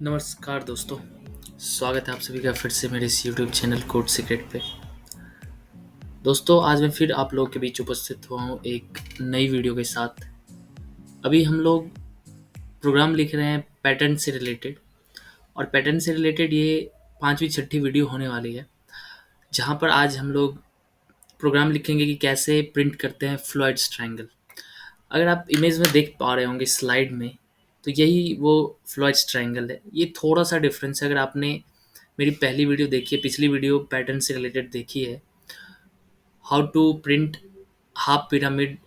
नमस्कार दोस्तों। स्वागत है आप सभी का फिर से मेरे इस यूट्यूब चैनल कोड सीक्रेट पे। दोस्तों आज मैं फिर आप लोगों के बीच उपस्थित हुआ हूँ एक नई वीडियो के साथ। अभी हम लोग प्रोग्राम लिख रहे हैं पैटर्न से रिलेटेड, और पैटर्न से रिलेटेड ये पांचवी छठी वीडियो होने वाली है, जहाँ पर आज हम लोग प्रोग्राम लिखेंगे कि कैसे प्रिंट करते हैं फ्लूइड ट्रायंगल। अगर आप इमेज में देख पा रहे होंगे स्लाइड में, तो यही वो फ्लूइड ट्रायंगल है। ये थोड़ा सा डिफरेंस है। अगर आपने मेरी पहली वीडियो देखी है, पिछली वीडियो पैटर्न से रिलेटेड देखी है, how to print half pyramid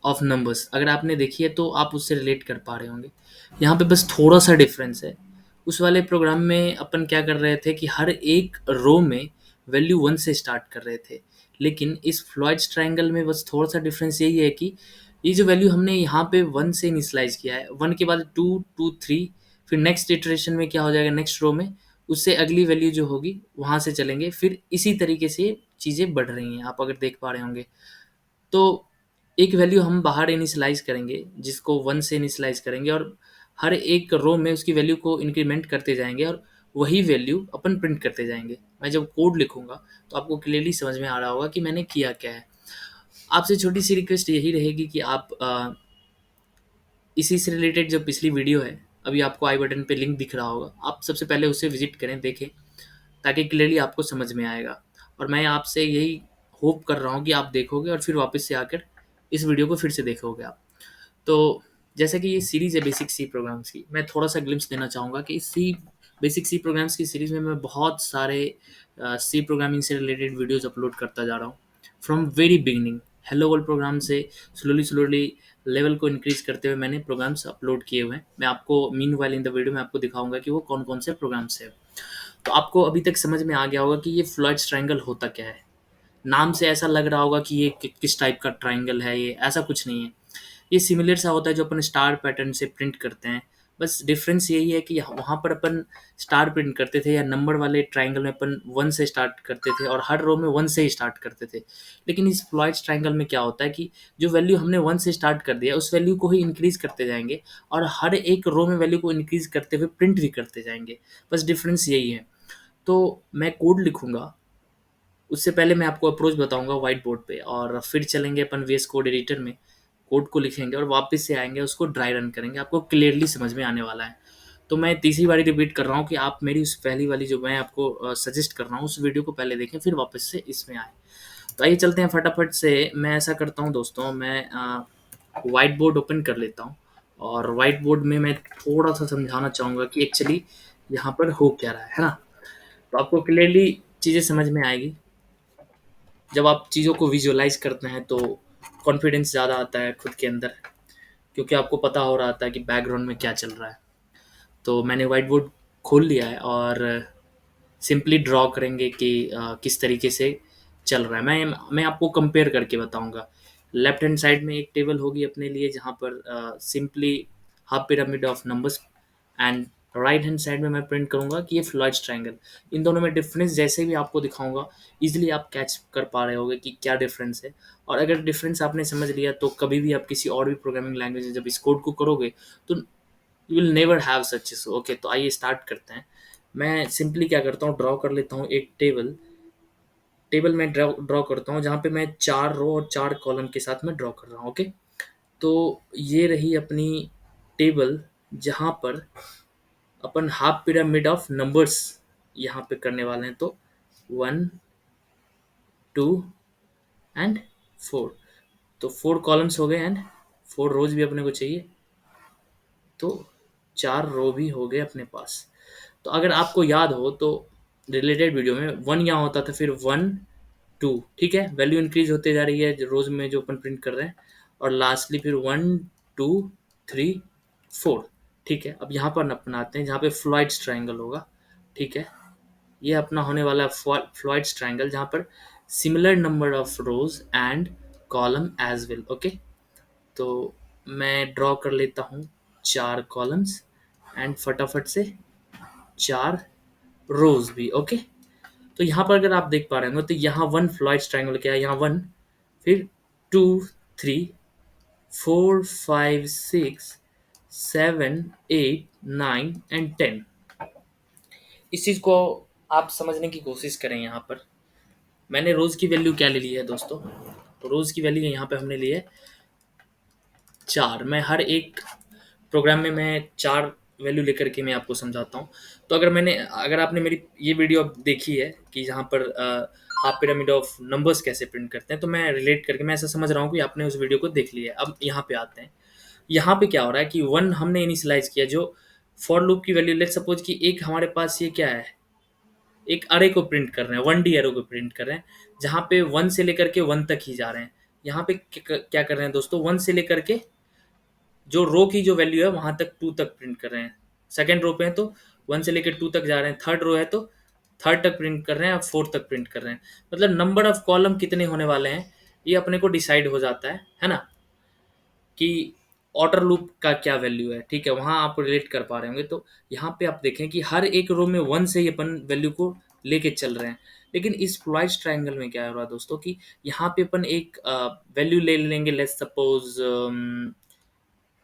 of numbers, अगर आपने देखी है तो आप उससे रिलेट कर पा रहे होंगे। यहाँ पे बस थोड़ा सा डिफरेंस है। उस वाले प्रोग्राम में अपन क्या कर रहे थे कि हर एक रो में वैल्यू वन से स्टार्ट कर रहे थे, लेकिन इस फ्लूइड ट्रायंगल में बस थोड़ा सा डिफरेंस यही है कि ये जो वैल्यू हमने यहाँ पे वन से इनिशलाइज किया है, वन के बाद टू, टू थ्री, फिर नेक्स्ट इटरेशन में क्या हो जाएगा, नेक्स्ट रो में उससे अगली वैल्यू जो होगी वहाँ से चलेंगे, फिर इसी तरीके से चीज़ें बढ़ रही हैं, आप अगर देख पा रहे होंगे। तो एक वैल्यू हम बाहर इनिशियलाइज़ करेंगे, जिसको 1 से इनिशियलाइज़ करेंगे, और हर एक रो में उसकी वैल्यू को इंक्रीमेंट करते जाएँगे, और वही वैल्यू अपन प्रिंट करते जाएँगे। मैं जब कोड लिखूँगा तो आपको क्लियरली समझ में आ रहा होगा कि मैंने किया क्या है। आपसे छोटी-सी रिक्वेस्ट यही रहेगी कि आप इसी से रिलेटेड जो पिछली वीडियो है, अभी आपको आई बटन पे लिंक दिख रहा होगा, आप सबसे पहले उसे विज़िट करें, देखें, ताकि क्लियरली आपको समझ में आएगा। और मैं आपसे यही होप कर रहा हूँ कि आप देखोगे और फिर वापस से आकर इस वीडियो को फिर से देखोगे आप। तो जैसे कि ये सीरीज़ है बेसिक सी प्रोग्राम्स की, मैं थोड़ा-सा ग्लिम्प्स देना चाहूँगा कि इस सी बेसिक सी प्रोग्राम्स की सीरीज़ में मैं बहुत सारे सी प्रोग्रामिंग से रिलेटेड वीडियोज़ अपलोड करता जा रहा हूँ। From very beginning hello world program से स्लोली लेवल को इंक्रीज़ करते हुए मैंने प्रोग्राम्स अपलोड किए हुए हैं। मैं आपको मीनवाइल इन द वीडियो में आपको दिखाऊँगा कि वो कौन-कौन से प्रोग्राम्स हैं। तो आपको अभी तक समझ में आ गया होगा कि ये फ्लूइड ट्रायंगल होता क्या है। नाम से ऐसा लग रहा होगा कि ये किस टाइप का ट्रायंगल है, ये ऐसा कुछ नहीं है। ये सिमिलर सा होता है जो अपन स्टार पैटर्न से प्रिंट करते हैं। बस डिफरेंस यही है कि वहाँ पर अपन स्टार प्रिंट करते थे, या नंबर वाले ट्रायंगल में अपन वन से स्टार्ट करते थे और हर रो में वन से ही स्टार्ट करते थे। लेकिन इस फ्लूइड ट्रायंगल में क्या होता है कि जो वैल्यू हमने वन से स्टार्ट कर दिया उस वैल्यू को ही इंक्रीज करते जाएंगे, और हर एक रो में वैल्यू को इंक्रीज करते हुए प्रिंट भी करते जाएंगे। बस डिफरेंस यही है। तो मैं कोड लिखूंगा, उससे पहले मैं आपको अप्रोच बताऊंगा व्हाइट बोर्ड पे, और फिर चलेंगे अपन वीएस कोड एडिटर में, कोड को लिखेंगे और वापस से आएंगे, उसको ड्राई रन करेंगे, आपको क्लियरली समझ में आने वाला है। तो मैं तीसरी बारी रिपीट कर रहा हूँ कि आप मेरी उस पहली वाली जो मैं आपको सजेस्ट कर रहा हूँ उस वीडियो को पहले देखें, फिर वापस से इसमें आए। तो आइए चलते हैं फटाफट से। मैं ऐसा करता हूँ दोस्तों, मैं व्हाइट बोर्ड ओपन कर लेता हूँ, और व्हाइट बोर्ड में मैं थोड़ा सा समझाना चाहूँगा कि एक्चुअली यहाँ पर हो क्या रहा है ना। तो आपको क्लियरली चीज़ें समझ में आएगी। जब आप चीज़ों को विजुअलाइज करते हैं तो कॉन्फिडेंस ज़्यादा आता है खुद के अंदर, क्योंकि आपको पता हो रहा था कि बैकग्राउंड में क्या चल रहा है। तो मैंने व्हाइट बोर्ड खोल लिया है, और सिंपली ड्रॉ करेंगे कि किस तरीके से चल रहा है। मैं आपको कंपेयर करके बताऊंगा। लेफ्ट हैंड साइड में एक टेबल होगी अपने लिए, जहाँ पर simply half pyramid of numbers, and right hand side में मैं प्रिंट करूंगा कि ये फ्लूइड ट्रायंगल। इन दोनों में डिफरेंस जैसे भी आपको दिखाऊंगा, इजीली आप कैच कर पा रहे होगे कि क्या डिफरेंस है। और अगर डिफरेंस आपने समझ लिया तो कभी भी आप किसी और भी प्रोग्रामिंग लैंग्वेज में जब इस कोड को करोगे तो you will never have such issue. Okay, तो आइए स्टार्ट करते हैं। मैं सिंपली क्या करता हूँ, ड्रॉ कर लेता हूँ एक टेबल। टेबल में ड्रॉ ड्रॉ करता हूँ जहाँ पे मैं 4 रो और 4 कॉलम के साथ में ड्रॉ कर रहा हूँ। ओके, तो ये रही अपनी टेबल, जहाँ पर अपन हाफ पिरामिड ऑफ नंबर्स यहाँ पे करने वाले हैं। तो 1, 2 एंड 4। तो 4 कॉलम्स हो गए, एंड 4 रोज भी अपने को चाहिए, तो 4 रो भी हो गए अपने पास। तो अगर आपको याद हो तो रिलेटेड वीडियो में वन यहाँ होता था, फिर वन, टू, ठीक है, वैल्यू इंक्रीज होते जा रही है रोज में जो अपन प्रिंट कर रहे हैं, और लास्टली फिर वन, टू, थ्री, फोर। ठीक है, अब यहाँ पर अपन आते हैं जहाँ पे फ्लूइड ट्रायंगल होगा। ठीक है, ये अपना होने वाला है फ्लूइड ट्रायंगल, जहाँ पर similar number of rows and column as well. Okay, तो मैं ड्रॉ कर लेता हूँ 4 कॉलम्स, एंड फटाफट से 4 रोज भी। ओके, तो यहाँ पर अगर आप देख पा रहे होंगे तो यहाँ वन फ्लूइड ट्रायंगल क्या है, यहाँ वन, फिर two, three, four, five, six, 7, 8, 9 and 10। इस चीज़ को आप समझने की कोशिश करें। यहाँ पर मैंने रोज़ की वैल्यू क्या ले ली है दोस्तों, तो रोज़ की वैल्यू यहाँ पे हमने ली है 4। मैं हर एक प्रोग्राम में मैं 4 वैल्यू लेकर के मैं आपको समझाता हूँ। तो अगर आपने मेरी ये वीडियो अब देखी है कि जहाँ पर हाफ पिरामिड ऑफ नंबर्स कैसे प्रिंट करते हैं, तो मैं रिलेट करके मैं ऐसा समझ रहा हूँ कि आपने उस वीडियो को देख लिया है। अब यहाँ पे आते हैं। यहाँ पे क्या हो रहा है कि 1 हमने इनिशियलाइज़ किया, जो फॉर लूप की वैल्यू, लेट्स सपोज़ कि एक हमारे पास ये क्या है, एक अरे को प्रिंट कर रहे हैं, 1D अरे को प्रिंट कर रहे हैं, जहाँ पे 1 से लेकर के 1 तक ही जा रहे हैं। यहाँ पे क्या कर रहे हैं दोस्तों, 1 से लेकर के जो रो की जो वैल्यू है वहां तक 2 तक प्रिंट कर रहे हैं। सेकंड रो पे हैं तो 1 से लेकर 2 तक जा रहे हैं। थर्ड रो है तो थर्ड तक प्रिंट कर रहे हैं और फोर्थ तक प्रिंट कर रहे हैं। मतलब नंबर ऑफ कॉलम कितने होने वाले हैं ये अपने को डिसाइड हो जाता है ना, कि ऑर्डर लूप का क्या वैल्यू है। ठीक है, वहां आप रिलेट कर पा रहे होंगे। तो यहाँ पे आप देखें कि हर एक रो में 1 से ही अपन वैल्यू को लेके चल रहे हैं। लेकिन इस फ्लॉइड ट्रायंगल में क्या हो रहा है दोस्तों, कि यहाँ पे अपन एक वैल्यू ले लेंगे।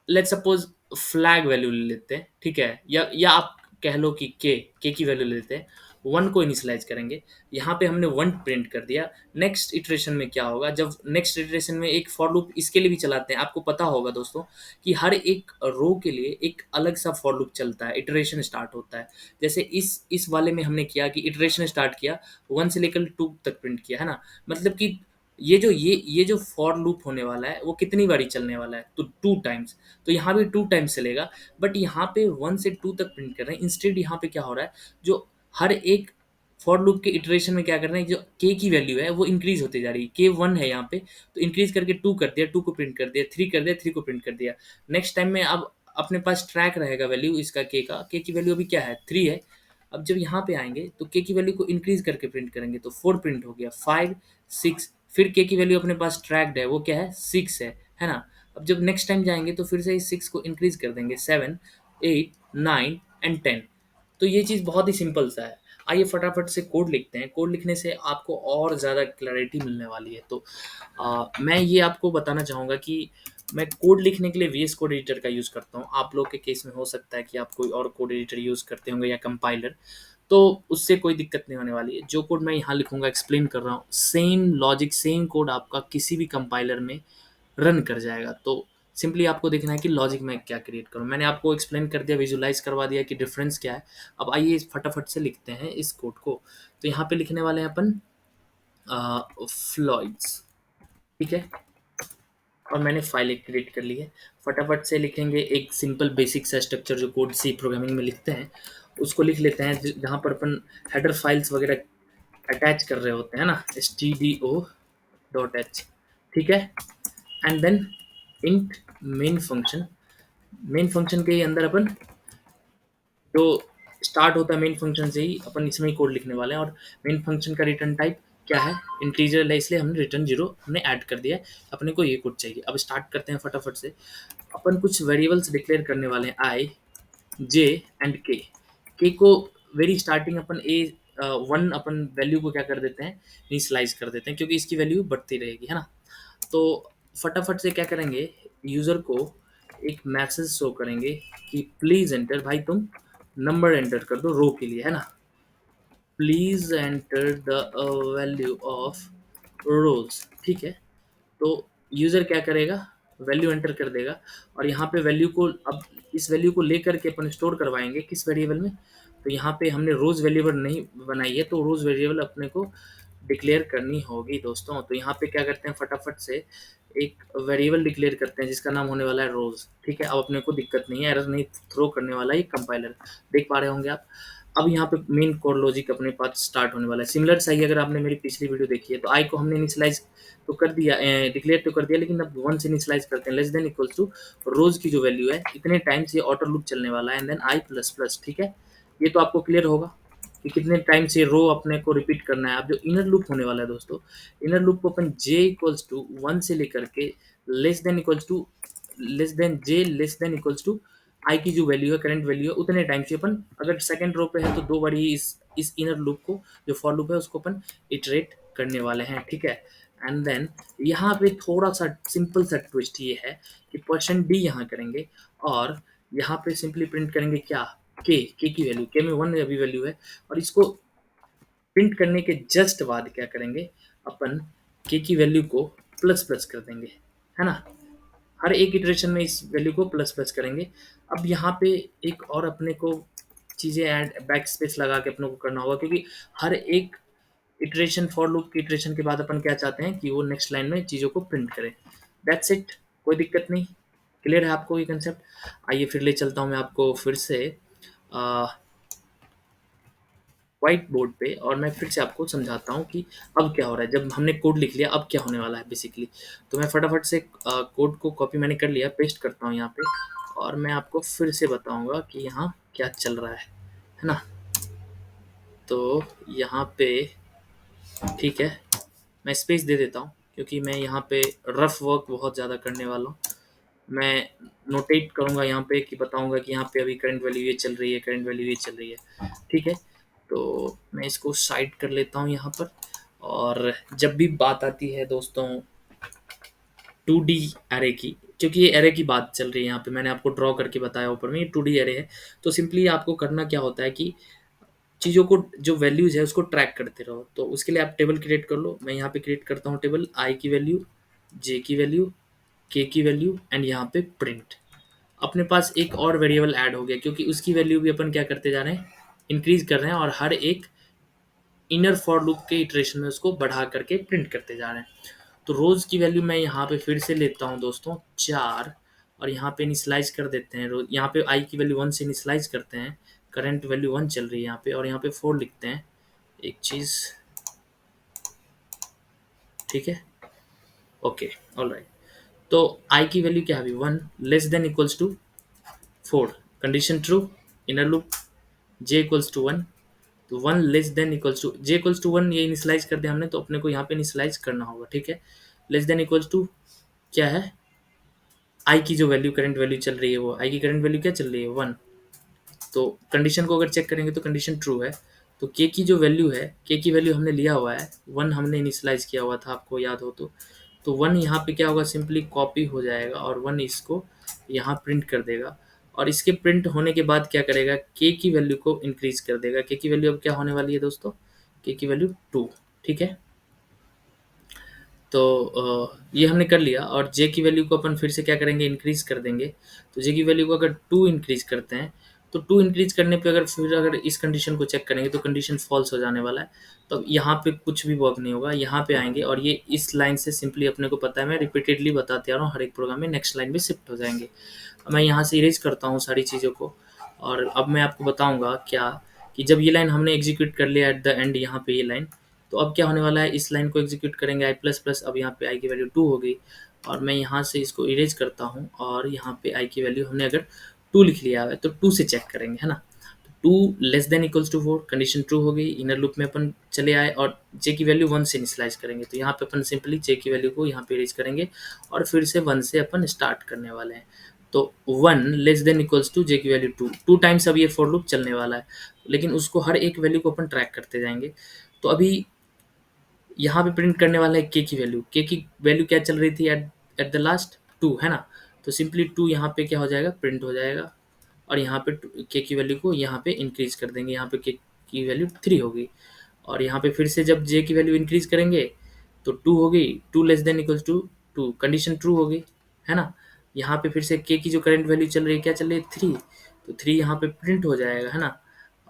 लेट्स सपोज फ्लैग वैल्यू ले लेते हैं। ठीक है, या आप कह लो कि के की वैल्यू ले लेते हैं। 1 को इनिशियलाइज करेंगे। यहाँ पे हमने 1 प्रिंट कर दिया। नेक्स्ट इटरेशन में क्या होगा, जब नेक्स्ट इटरेशन में एक फॉर लूप इसके लिए भी चलाते हैं। आपको पता होगा दोस्तों कि हर एक रो के लिए एक अलग सा फॉर लूप चलता है, इटरेशन स्टार्ट होता है। जैसे इस वाले में हमने किया कि इटरेशन स्टार्ट किया, 1 से लेकर 2 तक प्रिंट किया, है ना। मतलब कि ये जो फॉर लूप होने वाला है वो कितनी बारी चलने वाला है, तो 2 टाइम्स। तो यहाँ भी 2 टाइम्स चलेगा। बट यहाँ पे 1 से 2 तक प्रिंट कर रहे हैं। इंस्टेड यहाँ पे क्या हो रहा है, जो हर एक फॉर लूप के इटरेशन में क्या कर रहे हैं, जो के की वैल्यू है वो इंक्रीज होती जा रही है। के 1 है यहाँ पे, तो इंक्रीज करके 2 कर दिया, 2 को प्रिंट कर दिया, 3 कर दिया, 3 को प्रिंट कर दिया। नेक्स्ट टाइम में अब अपने पास ट्रैक रहेगा वैल्यू इसका, के की वैल्यू अभी क्या है, 3 है। अब जब यहाँ पे आएंगे तो के की वैल्यू को इंक्रीज करके प्रिंट करेंगे, तो 4 प्रिंट हो गया, 5, 6। फिर के की वैल्यू अपने पास ट्रैक्ड है, वो क्या है, 6 है ना। अब जब नेक्स्ट टाइम जाएंगे तो फिर से इस 6 को इंक्रीज कर देंगे, 7, 8, 9 एंड 10। तो ये चीज़ बहुत ही सिंपल सा है। आइए फटाफट से कोड लिखते हैं। कोड लिखने से आपको और ज़्यादा क्लैरिटी मिलने वाली है। तो मैं ये आपको बताना चाहूँगा कि मैं कोड लिखने के लिए वीएस कोड एडिटर का यूज़ करता हूँ। आप लोग के केस में हो सकता है कि आप कोई और कोड एडिटर यूज़ करते होंगे या कंपाइलर, तो उससे कोई दिक्कत नहीं होने वाली है। जो कोड मैं यहाँ लिखूँगा, एक्सप्लेन कर रहा हूँ, सेम लॉजिक सेम कोड आपका किसी भी कंपाइलर में रन कर जाएगा। तो सिंपली आपको देखना है कि लॉजिक में क्या क्रिएट करूँ। मैंने आपको एक्सप्लेन कर दिया, विजुलाइज करवा दिया कि डिफरेंस क्या है। अब आइए फटाफट से लिखते हैं इस कोड को। तो यहाँ पे लिखने वाले हैं अपन फ्लॉइड्स। ठीक है, और मैंने फाइल एक क्रिएट कर ली है। फटाफट से लिखेंगे एक सिंपल बेसिक सा स्ट्रक्चर जो कोड सी प्रोग्रामिंग में लिखते हैं, उसको लिख लेते हैं। जहाँ पर अपन हेडर फाइल्स वगैरह अटैच कर रहे होते हैं ना, stdio.h। ठीक है, and then int main function. Main function के अंदर अपन जो स्टार्ट होता है मेन फंक्शन से ही, अपन इसमें ही कोड लिखने वाले हैं। और मेन फंक्शन का रिटर्न टाइप क्या है, इंटीजर है, इसलिए हमने रिटर्न 0 हमने ऐड कर दिया है। अपने को ये कोड चाहिए। अब स्टार्ट करते हैं फटाफट से। अपन कुछ वेरिएबल्स डिक्लेयर करने वाले हैं, आई, जे एंड के। के को वेरी स्टार्टिंग अपन 1 अपन वैल्यू को क्या कर देते हैं, इनिशियलाइज कर देते हैं, क्योंकि इसकी वैल्यू बढ़ती रहेगी, है ना। तो फटाफट से क्या करेंगे, यूज़र को एक मैसेज शो करेंगे कि प्लीज़ एंटर, भाई तुम नंबर एंटर कर दो रो के लिए, है ना। Please enter the value of रोज। ठीक है, तो यूज़र क्या करेगा, वैल्यू एंटर कर देगा। और यहाँ पे वैल्यू को, अब इस वैल्यू को लेकर के अपन स्टोर करवाएंगे किस वेरिएबल में। तो यहाँ पे हमने रोज़ वेरिएबल नहीं बनाई है, तो रोज़ वेरिएबल अपने को डिक्लेयर करनी होगी दोस्तों। तो यहाँ पे क्या करते हैं, फटाफट से एक वेरिएबल डिक्लेयर करते हैं जिसका नाम होने वाला है रोज़। ठीक है, अब अपने को दिक्कत नहीं है, एरर नहीं थ्रो करने वाला है कंपाइलर, देख पा रहे होंगे आप। अब यहाँ पे मेन कोड लॉजिक अपने पास स्टार्ट होने वाला है। सिमिलर सही, अगर आपने मेरी पिछली वीडियो देखी है, तो आई को हमने इनिशियलाइज तो कर दिया, डिक्लेयर तो कर दिया, लेकिन अब 1 से इनिशियलाइज करते हैं। Less than equals two rows की जो वैल्यू है, इतने टाइम्स ये ऑटो लूप चलने वाला है, and then i plus plus. ठीक है, ये तो आपको क्लियर होगा कि कितने टाइम से रो अपने को रिपीट करना है। अब जो इनर लूप होने वाला है दोस्तों, इनर लूप को अपन जे इक्वल्स टू 1 से लेकर के less than equals to less than equals to I की जो वैल्यू है, करंट वैल्यू है, उतने टाइम से अपन, अगर सेकंड रो पे है तो 2 बार ही इस इनर लूप को, जो फॉर लूप है, उसको अपन इटरेट करने वाले हैं। ठीक है, एंड देन यहाँ पे थोड़ा सा सिंपल सा ट्विस्ट ये है कि %d यहाँ करेंगे और यहाँ पे सिंपली प्रिंट करेंगे क्या, के की वैल्यू, के में 1 अभी वैल्यू है, और इसको प्रिंट करने के जस्ट बाद क्या करेंगे, अपन के की वैल्यू को प्लस प्लस कर देंगे, है ना। हर एक इटरेशन में इस वैल्यू को प्लस प्लस करेंगे। अब यहाँ पे एक और अपने को चीज़ें ऐड, बैक स्पेस लगा के अपने को करना होगा, क्योंकि हर एक इटरेशन, फॉर लूप की इटरेशन के बाद अपन क्या चाहते हैं कि वो नेक्स्ट लाइन में चीज़ों को प्रिंट करें। दैट्स इट, कोई दिक्कत नहीं। क्लियर है आपको ये कंसेप्ट। आइए फिर ले चलता हूँ मैं आपको फिर से व्हाइट बोर्ड पे, और मैं फिर से आपको समझाता हूँ कि अब क्या हो रहा है। जब हमने कोड लिख लिया, अब क्या होने वाला है बेसिकली। तो मैं फटाफट से कोड को कॉपी मैंने कर लिया, पेस्ट करता हूँ यहाँ पे, और मैं आपको फिर से बताऊँगा कि यहाँ क्या चल रहा है ना। तो यहाँ पे ठीक है, मैं स्पेस दे देता हूँ, क्योंकि मैं यहाँ पे रफ वर्क बहुत ज़्यादा करने वाला हूँ। मैं नोटेट करूँगा यहाँ पे कि बताऊँगा कि यहाँ पे अभी करंट वैल्यू ये चल रही है, करंट वैल्यू ये चल रही है, ठीक है। तो मैं इसको साइड कर लेता हूँ यहाँ पर। और जब भी बात आती है दोस्तों 2D एरे की, क्योंकि ये एरे की बात चल रही है यहाँ पे, मैंने आपको ड्रॉ करके बताया ऊपर में, ये 2D एरे है। तो सिंपली आपको करना क्या होता है कि चीज़ों को, जो वैल्यूज है उसको ट्रैक करते रहो। तो उसके लिए आप टेबल क्रिएट कर लो। मैं यहाँ पे क्रिएट करता हूँ टेबल, आई की वैल्यू, जे की वैल्यू, के की वैल्यू, एंड यहाँ पे प्रिंट। अपने पास एक और वेरिएबल ऐड हो गया, क्योंकि उसकी वैल्यू भी अपन क्या करते जा रहे हैं, इंक्रीज कर रहे हैं, और हर एक इनर फॉर लूप के इटरेशन में उसको बढ़ा करके प्रिंट करते जा रहे हैं। तो रोज की वैल्यू मैं यहाँ पे फिर से लेता हूँ दोस्तों 4, और यहाँ पे इनिशलाइज कर देते हैं रोज। यहाँ पे आई की वैल्यू 1 से इनिशलाइज करते हैं, करंट वैल्यू 1 चल रही है यहाँ पे, और यहाँ पे 4 लिखते हैं। एक चीज़, ठीक है, ओके, ऑलराइट। तो आई की वैल्यू क्या है, 1 less than equals to 4, condition true, inner loop, j equals to 1, तो 1 less than equals to, j equals to 1 ये इनिशलाइज कर दिया हमने, तो अपने को यहाँ पे इनिशलाइज करना होगा, ठीक है। लेस देन इक्वल्स टू क्या है, आई की जो वैल्यू, करंट वैल्यू चल रही है, वो आई की करंट वैल्यू क्या चल रही है, 1। तो कंडीशन को अगर चेक करेंगे तो कंडीशन ट्रू है। तो के की जो वैल्यू है, के की वैल्यू हमने लिया हुआ है 1, हमने इनिशलाइज किया हुआ था, आपको याद हो तो 1 यहाँ पे क्या होगा, सिंपली कॉपी हो जाएगा, और 1 इसको यहाँ प्रिंट कर देगा। और इसके प्रिंट होने के बाद क्या करेगा, के की वैल्यू को इंक्रीज कर देगा। के की वैल्यू अब क्या होने वाली है दोस्तों, के की वैल्यू 2, ठीक है। तो ये हमने कर लिया, और जे की वैल्यू को अपन फिर से क्या करेंगे, इंक्रीज कर देंगे। तो जे की वैल्यू को अगर 2 इंक्रीज करते हैं, तो 2 इंक्रीज करने पे अगर फिर अगर इस कंडीशन को चेक करेंगे तो कंडीशन फॉल्स हो जाने वाला है। तो यहाँ पे कुछ भी वर्क नहीं होगा, यहाँ पे आएंगे, और ये इस लाइन से सिंपली, अपने को पता है, मैं रिपीटेडली बताते आ रहा हूँ, हर एक प्रोग्राम में नेक्स्ट लाइन में शिफ्ट हो जाएंगे। मैं यहाँ से इरेज करता हूँ सारी चीज़ों को, और अब मैं आपको बताऊँगा क्या, कि जब ये लाइन हमने एग्जीक्यूट कर लिया एट द एंड, यहाँ पे ये लाइन, तो अब क्या होने वाला है, इस लाइन को एग्जीक्यूट करेंगे आई प्लस प्लस, अब यहाँ पे आई की वैल्यू 2 हो गई, और मैं यहाँ से इसको इरेज करता हूँ, और यहाँ पे आई की वैल्यू हमने अगर 2 लिख लिया है तो 2 से चेक करेंगे, है ना। तो 2 less than equals to 4, condition true हो गई, इनर लूप में अपन चले आए, और जे की वैल्यू 1 से इनिशलाइज करेंगे। तो यहाँ पे अपन सिंपली जे की वैल्यू को यहाँ पे इरेज करेंगे, और फिर से 1 से अपन स्टार्ट करने वाले हैं। तो 1 लेस देन इक्वल्स टू जे की वैल्यू 2, 2 टाइम्स अब ये फॉर लूप चलने वाला है, लेकिन उसको हर एक वैल्यू को अपन ट्रैक करते जाएंगे। तो अभी यहाँ पे प्रिंट करने वाला है के की वैल्यू, के की वैल्यू क्या चल रही थी एट एट द लास्ट 2, है ना। तो सिंपली 2 यहाँ पे क्या हो जाएगा, प्रिंट हो जाएगा, और यहाँ पे के की वैल्यू को यहाँ पे इंक्रीज कर देंगे, यहाँ पे के की वैल्यू 3 होगी, और यहाँ पे फिर से जब जे की वैल्यू इंक्रीज करेंगे तो 2 हो गई, 2 less than equals to 2, condition true हो गई, है ना। यहाँ पे फिर से के की जो करंट वैल्यू चल रही है, क्या चल रही है, 3, तो 3 यहाँ पे प्रिंट हो जाएगा, है ना।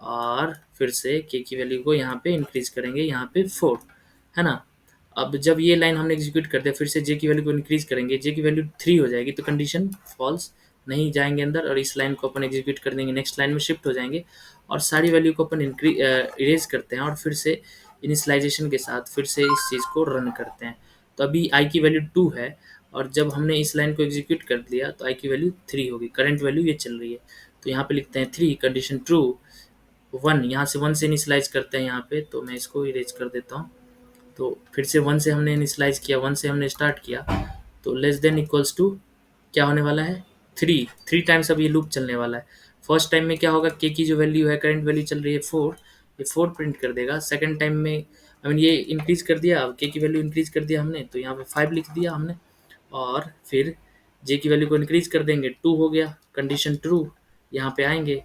और फिर से के की वैल्यू को यहाँ पे इंक्रीज करेंगे, यहाँ पे 4, है ना। अब जब ये लाइन हमने एग्जीक्यूट कर दिया, फिर से जे की वैल्यू को इंक्रीज करेंगे, जे की वैल्यू 3 हो जाएगी, तो कंडीशन फॉल्स, नहीं जाएंगे अंदर, और इस लाइन को अपन एग्जीक्यूट कर देंगे, नेक्स्ट लाइन में शिफ्ट हो जाएंगे, और सारी वैल्यू को अपन इरेज करते हैं, और फिर से इनिशलाइजेशन के साथ फिर से इस चीज़ को रन करते हैं। तो अभी आई की वैल्यू 2 है, और जब हमने इस लाइन को एग्जीक्यूट कर दिया तो आई की वैल्यू 3 होगी, करंट वैल्यू ये चल रही है। तो यहाँ पे लिखते हैं 3, कंडीशन ट्रू, 1, यहाँ से 1 से इनिशलाइज करते हैं यहाँ पे, तो मैं इसको इरेज कर देता हूँ। तो फिर से 1 से हमने इनिशलाइज किया, 1 से हमने स्टार्ट किया, तो लेस देन इक्वल्स टू क्या होने वाला है, 3, 3 टाइम्स अब ये लूप चलने वाला है। फर्स्ट टाइम में क्या होगा, के की जो वैल्यू है, करंट वैल्यू चल रही है 4, ये 4 प्रिंट कर देगा। सेकंड टाइम में आई मीन ये इंक्रीज कर दिया, अब के की वैल्यू इंक्रीज कर दिया हमने, तो यहाँ पे 5 लिख दिया हमने, और फिर जे की वैल्यू को इंक्रीज कर देंगे, 2 हो गया, कंडीशन ट्रू, यहाँ पे आएंगे,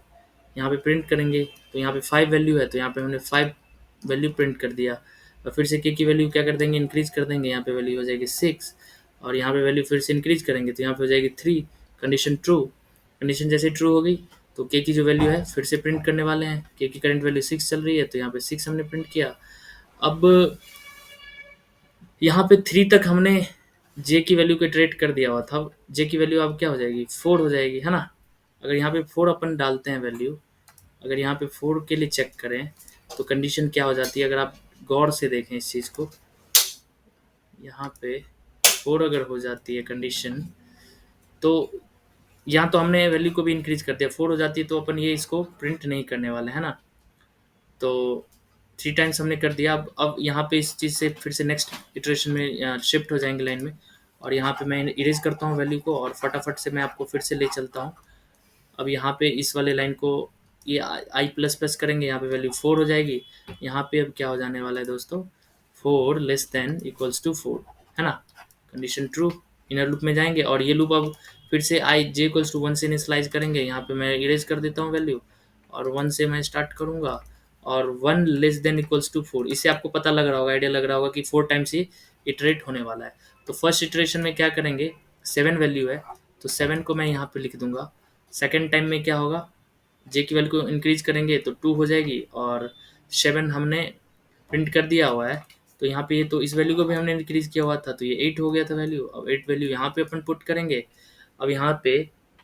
यहाँ पे प्रिंट करेंगे, तो यहाँ पे 5 वैल्यू है तो यहाँ पे हमने 5 वैल्यू प्रिंट कर दिया। और फिर से के की वैल्यू क्या कर देंगे, इंक्रीज कर देंगे, यहाँ पे वैल्यू हो जाएगी 6, और यहाँ पे वैल्यू फिर से इंक्रीज करेंगे तो यहाँ पे हो जाएगी 3, कंडीशन ट्रू। कंडीशन जैसे ट्रू हो गई तो के की जो वैल्यू है फिर से प्रिंट करने वाले हैं, के की करंट वैल्यू 6 चल रही है तो यहाँ पे 6 हमने प्रिंट किया। अब यहाँ पे 3 तक हमने जे की वैल्यू को इटरेट कर दिया हुआ था, जे की वैल्यू अब क्या हो जाएगी, 4 हो जाएगी, है ना। अगर यहाँ पे 4 अपन डालते हैं वैल्यू, अगर यहाँ पे 4 के लिए चेक करें तो कंडीशन क्या हो जाती है, अगर आप गौर से देखें इस चीज़ को, यहाँ पे 4 अगर हो जाती है कंडीशन, तो यहाँ तो हमने वैल्यू को भी इंक्रीज कर दिया, 4 हो जाती है तो अपन ये इसको प्रिंट नहीं करने वाले हैं ना। तो 3 टाइम्स हमने कर दिया। अब यहाँ पे इस चीज़ से फिर से नेक्स्ट इटरेशन में शिफ्ट हो जाएंगे लाइन में, और यहाँ पे मैं इरेज करता हूँ वैल्यू को और फटाफट से मैं आपको फिर से ले चलता हूँ। अब यहाँ पे इस वाले लाइन को ये आई प्लस प्लस करेंगे, यहाँ पे वैल्यू 4 हो जाएगी। यहाँ पे अब क्या हो जाने वाला है दोस्तों, 4 लेस देन इक्वल्स टू 4, है ना, कंडीशन ट्रू। इनर लूप में जाएंगे और ये लूप अब फिर से आई जे इक्वल्स टू 1 से इनिशियलाइज करेंगे, यहाँ पे मैं इरेज कर देता हूँ वैल्यू और 1 से मैं स्टार्ट करूँगा, और 1 लेस देन इक्वल्स टू 4। इससे आपको पता लग रहा होगा, आइडिया लग रहा होगा कि 4 टाइम्स ये इटरेट होने वाला है। तो फर्स्ट इटरेशन में क्या करेंगे, 7 वैल्यू है तो 7 को मैं यहाँ पे लिख दूंगा। सेकेंड टाइम में क्या होगा, जे की वैल्यू को इंक्रीज करेंगे तो 2 हो जाएगी, और 7 हमने प्रिंट कर दिया हुआ है तो यहाँ पे ये तो इस वैल्यू को भी हमने इंक्रीज किया हुआ था तो ये 8 हो गया था वैल्यू। अब 8 वैल्यू यहाँ पे अपन पुट करेंगे। अब यहाँ पे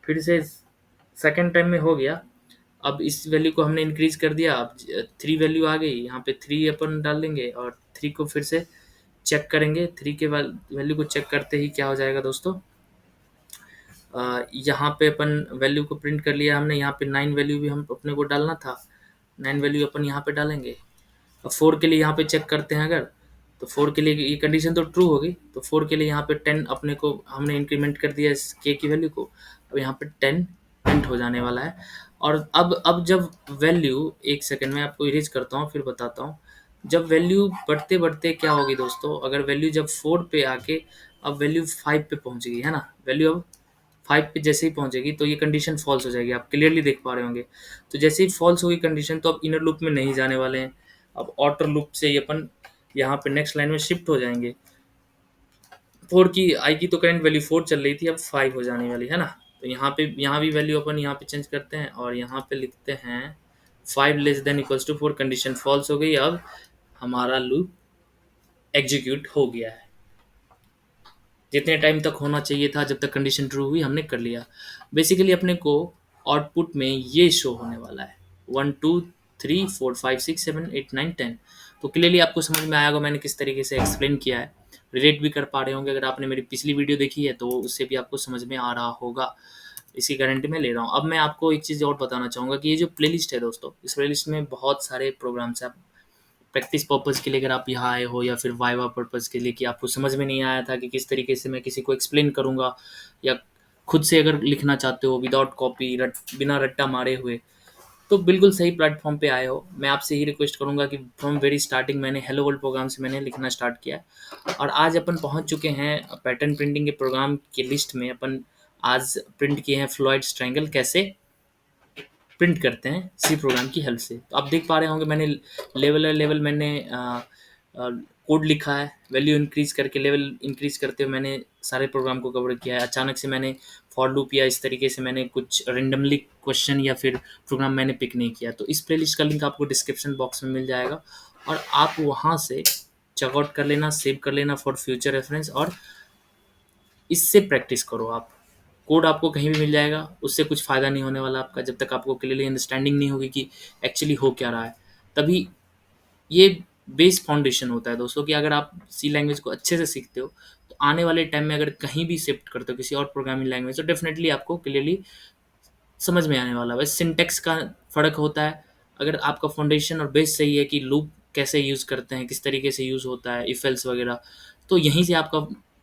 फिर से सेकेंड टाइम में हो गया, अब इस वैल्यू को हमने इंक्रीज कर दिया, अब 3 वैल्यू आ गई, यहाँ पे 3 अपन डाल देंगे और 3 को फिर से चेक करेंगे। 3 के वैल्यू को चेक करते ही क्या हो जाएगा दोस्तों, यहाँ पे अपन वैल्यू को प्रिंट कर लिया हमने, यहाँ पे 9 वैल्यू भी हम अपने को डालना था, 9 वैल्यू अपन यहाँ पे डालेंगे। अब 4 के लिए यहाँ पे चेक करते हैं अगर, तो 4 के लिए ये कंडीशन तो ट्रू होगी, तो 4 के लिए यहाँ पे 10 अपने को हमने इंक्रीमेंट कर दिया इस के की वैल्यू को, अब यहाँ पे 10 प्रिंट हो जाने वाला है। और अब जब वैल्यू, एक सेकेंड में आपको इरेज करता हूँ फिर बताता हूँ, जब वैल्यू बढ़ते बढ़ते क्या होगी दोस्तों, अगर वैल्यू जब 4 पे आके अब वैल्यू 5 पे पहुंच गई, है ना, वैल्यू अब 5 पे जैसे ही पहुंचेगी तो ये कंडीशन फॉल्स हो जाएगी, आप क्लियरली देख पा रहे होंगे। तो जैसे ही फॉल्स होगी कंडीशन तो अब इनर लूप में नहीं जाने वाले हैं, अब आउटर लूप से ये अपन यहाँ पे नेक्स्ट लाइन में शिफ्ट हो जाएंगे। 4 की आई की तो करंट वैल्यू 4 चल रही थी, अब 5 हो जाने वाली है ना। तो यहाँ पे यहाँ भी वैल्यू अपन यहाँ पे चेंज करते हैं और यहाँ पे लिखते हैं 5 less than equals to 4, condition false हो गई। अब हमारा लूप एग्जीक्यूट हो गया है, जितने टाइम तक होना चाहिए था जब तक कंडीशन ट्रू हुई हमने कर लिया। बेसिकली अपने को आउटपुट में ये शो होने वाला है 1 2 3 4 5 6 7 8 9 10। तो क्लियरली आपको समझ में आया होगा मैंने किस तरीके से एक्सप्लेन किया है, रिलेट भी कर पा रहे होंगे। अगर आपने मेरी पिछली वीडियो देखी है तो उससे भी आपको समझ में आ रहा होगा, इसी गारंटी में ले रहा हूँ। अब मैं आपको एक चीज़ और बताना चाहूँगा कि ये जो प्लेलिस्ट है दोस्तों, इस प्लेलिस्ट में बहुत सारे प्रोग्राम्स हैं। प्रैक्टिस पर्पज़ के लिए अगर आप यहाँ आए हो या फिर वाइवा पर्पज़ के लिए कि आपको समझ में नहीं आया था कि किस तरीके से मैं किसी को एक्सप्लेन करूँगा, या खुद से अगर लिखना चाहते हो विदाउट कॉपी बिना रट्टा मारे हुए, तो बिल्कुल सही प्लेटफॉर्म पे आए हो। मैं आपसे ही रिक्वेस्ट करूँगा कि फ्रॉम वेरी स्टार्टिंग मैंने हेलो वर्ल्ड प्रोग्राम से मैंने लिखना स्टार्ट किया है, और आज अपन पहुँच चुके हैं पैटर्न प्रिंटिंग के प्रोग्राम की लिस्ट में। अपन आज प्रिंट किए हैं फ्लॉयड ट्रायंगल कैसे प्रिंट करते हैं सी प्रोग्राम की हेल्प से। तो आप देख पा रहे होंगे मैंने लेवल मैंने कोड लिखा है, वैल्यू इंक्रीज करके लेवल इंक्रीज करते हुए मैंने सारे प्रोग्राम को कवर किया है। अचानक से मैंने फॉर लूप या इस तरीके से मैंने कुछ रेंडमली क्वेश्चन या फिर प्रोग्राम मैंने पिक नहीं किया। तो इस प्लेलिस्ट का लिंक आपको डिस्क्रिप्शन बॉक्स में मिल जाएगा और आप वहाँ से चेकआउट कर लेना, सेव कर लेना फॉर फ्यूचर रेफरेंस, और इससे प्रैक्टिस करो आप। कोड आपको कहीं भी मिल जाएगा, उससे कुछ फ़ायदा नहीं होने वाला आपका जब तक आपको क्लियरली अंडरस्टैंडिंग नहीं होगी कि एक्चुअली हो क्या रहा है। तभी ये बेस फाउंडेशन होता है दोस्तों कि अगर आप सी लैंग्वेज को अच्छे से सीखते हो तो आने वाले टाइम में अगर कहीं भी शिफ्ट करते हो किसी और प्रोग्रामिंग लैंग्वेज तो डेफिनेटली आपको क्लियरली समझ में आने वाला है। बस सिंटेक्स का फ़र्क होता है। अगर आपका फाउंडेशन और बेस सही है कि लूप कैसे यूज़ करते हैं, किस तरीके से यूज़ होता है, इफ एल्स वगैरह, तो यहीं से आपका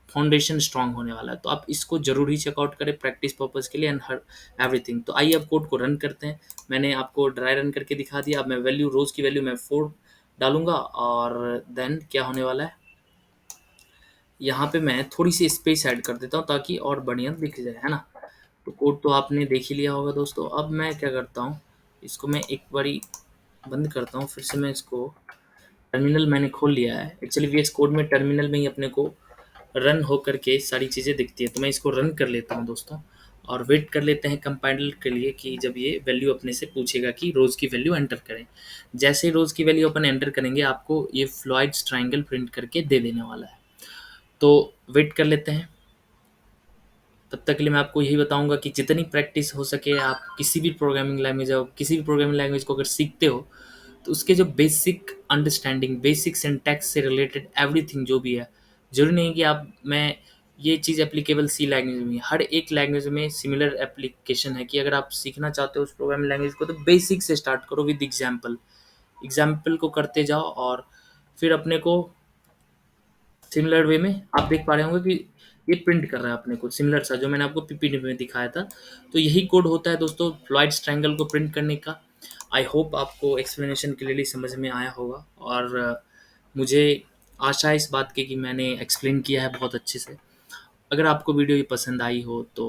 फाउंडेशन स्ट्रांग होने वाला है। तो आप इसको ज़रूर ही चेकआउट करें प्रैक्टिस पर्पज़ के लिए एंड हर एवरीथिंग। तो आइए अब कोड को रन करते हैं। मैंने आपको ड्राई रन करके दिखा दिया। अब मैं वैल्यू रोज़ की वैल्यू मैं 4 डालूंगा और देन क्या होने वाला है, यहाँ पे मैं थोड़ी सी स्पेस ऐड कर देता हूँ ताकि और बढ़िया दिख जाए, है ना। तो कोड तो आपने देख ही लिया होगा दोस्तों। अब मैं क्या करता हूँ, इसको मैं एक बारी बंद करता हूँ, फिर से मैं इसको टर्मिनल मैंने खोल लिया है। एक्चुअली वीएस कोड में टर्मिनल में ही अपने को रन हो करके सारी चीज़ें दिखती है। तो मैं इसको रन कर लेता हूँ दोस्तों, और वेट कर लेते हैं कंपाइलर के लिए कि जब ये वैल्यू अपने से पूछेगा कि रोज़ की वैल्यू एंटर करें। जैसे ही रोज़ की वैल्यू अपन एंटर करेंगे, आपको ये फ्लॉइड्स ट्राइंगल प्रिंट करके दे देने वाला है। तो वेट कर लेते हैं। तब तक के लिए मैं आपको यही बताऊंगा कि जितनी प्रैक्टिस हो सके, आप किसी भी प्रोग्रामिंग लैंग्वेज और किसी भी प्रोग्रामिंग लैंग्वेज को अगर सीखते हो, तो उसके जो बेसिक अंडरस्टैंडिंग, बेसिक सिंटैक्स से रिलेटेड एवरीथिंग जो भी है, ज़रूरी नहीं कि आप मैं ये चीज़ एप्लीकेबल सी लैंग्वेज में, हर एक लैंग्वेज में सिमिलर एप्लीकेशन है कि अगर आप सीखना चाहते हो उस प्रोग्रामिंग लैंग्वेज को, तो बेसिक से स्टार्ट करो विद एग्जाम्पल। एग्जाम्पल को करते जाओ, और फिर अपने को सिमिलर वे में आप देख पा रहे होंगे कि ये प्रिंट कर रहा है अपने को सिमिलर सा, जो मैंने आपको पीपीटी में दिखाया था। तो यही कोड होता है दोस्तों फ्लॉइड्स ट्रायंगल को प्रिंट करने का। आई होप आपको एक्सप्लेनेशन क्लियरली समझ में आया होगा, और मुझे आशा है इस बात की कि मैंने एक्सप्लेन किया है बहुत अच्छे से। अगर आपको वीडियो ये पसंद आई हो तो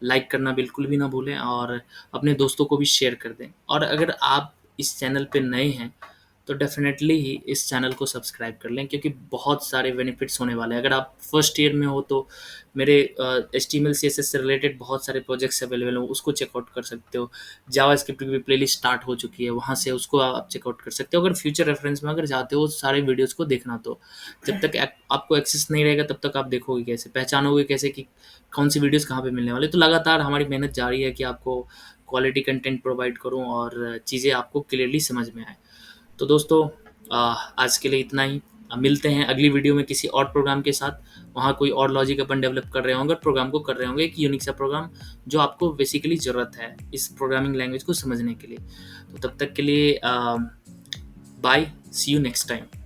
लाइक करना बिल्कुल भी ना भूलें, और अपने दोस्तों को भी शेयर कर दें। और अगर आप इस चैनल पे नए हैं, तो डेफ़िनेटली ही इस चैनल को सब्सक्राइब कर लें, क्योंकि बहुत सारे बेनिफिट्स होने वाले हैं। अगर आप फर्स्ट ईयर में हो तो मेरे HTML CSS से रिलेटेड बहुत सारे प्रोजेक्ट्स अवेलेबल हो, उसको चेकआउट कर सकते हो। जावास्क्रिप्ट की भी प्लेलिस्ट स्टार्ट हो चुकी है, वहाँ से उसको आप चेकआउट कर सकते हो। अगर फ्यूचर रेफरेंस में अगर चाहते हो सारे वीडियोज़ को देखना, तो जब तक आपको एक्सेस नहीं रहेगा तब तक आप देखोगे कैसे, पहचानोगे कैसे कि कौन सी वीडियोज़ कहाँ पे मिलने वाले। तो लगातार हमारी मेहनत जारी है कि आपको क्वालिटी कंटेंट प्रोवाइड करूँ और चीज़ें आपको क्लियरली समझ में आए। तो दोस्तों, आज के लिए इतना ही। मिलते हैं अगली वीडियो में किसी और प्रोग्राम के साथ। वहाँ कोई और लॉजिक अपन डेवलप कर रहे होंगे और प्रोग्राम को कर रहे होंगे, एक यूनिक सा प्रोग्राम जो आपको बेसिकली ज़रूरत है इस प्रोग्रामिंग लैंग्वेज को समझने के लिए। तो तब तक के लिए bye, see you next time.